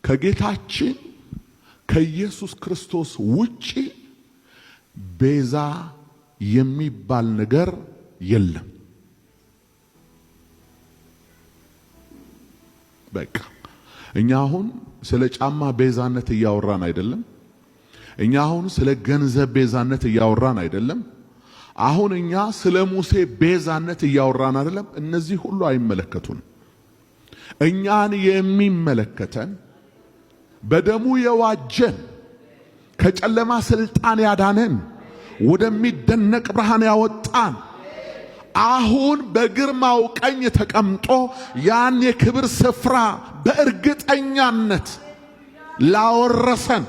ከጌታችን ከኢየሱስ ክርስቶስ ውጪ ቤዛ የሚባል ነገር የለም። በቃ እኛ አሁን ስለ ጫማ ቤዛነት እያወራን አይደለም። እኛ አሁን ስለ ገንዘብ ቤዛነት እያወራን አይደለም። አሁን እኛ ስለ ሙሴ ቤዛነት እያወራን አይደለም። እነዚህ ሁሉ አይመለከቱን። እኛን የሚመለከተን በደሙ የዋጀን ከጨለማ ስልጣን ያዳነን ወደሚደነቅ ብርሃን ያወጣን አሁን በግርማው ቀኝ ተቀምጦ ያን የክብር ስፍራ በእርግጠኛነት ላወረሰን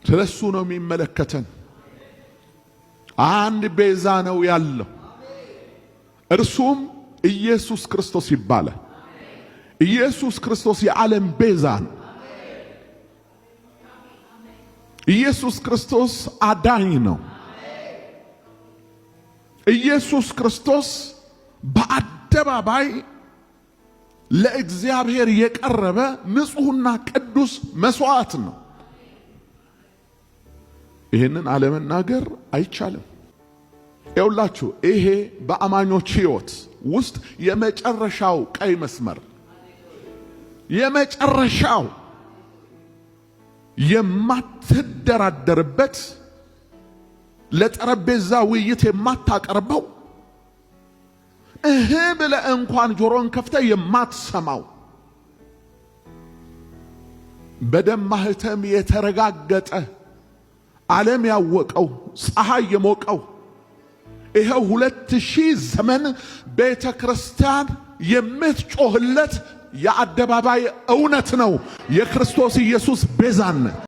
ስለሱ ነው የሚመለከተን። አንድ ቤዛ ነው ያለው፣ እርሱም ኢየሱስ ክርስቶስ ይባላል። ኢየሱስ ክርስቶስ የዓለም ቤዛ ነው። ኢየሱስ ክርስቶስ አዳኝ ነው። ኢየሱስ ክርስቶስ በአደባባይ ለእግዚአብሔር የቀረበ ንጹሕና ቅዱስ መስዋዕት ነው። ይህንን አለመናገር አይቻልም። ይኸውላችሁ ይሄ በአማኞች ሕይወት ውስጥ የመጨረሻው ቀይ መስመር፣ የመጨረሻው የማትደራደርበት፣ ለጠረጴዛ ውይይት የማታቀርበው፣ ብለህ እንኳን ጆሮን ከፍተህ የማትሰማው፣ በደም ማህተም የተረጋገጠ ዓለም ያወቀው ፀሐይ የሞቀው ይሄው 2000 ዘመን ቤተ ክርስቲያን የምትጮህለት የአደባባይ እውነት ነው የክርስቶስ ኢየሱስ ቤዛነት።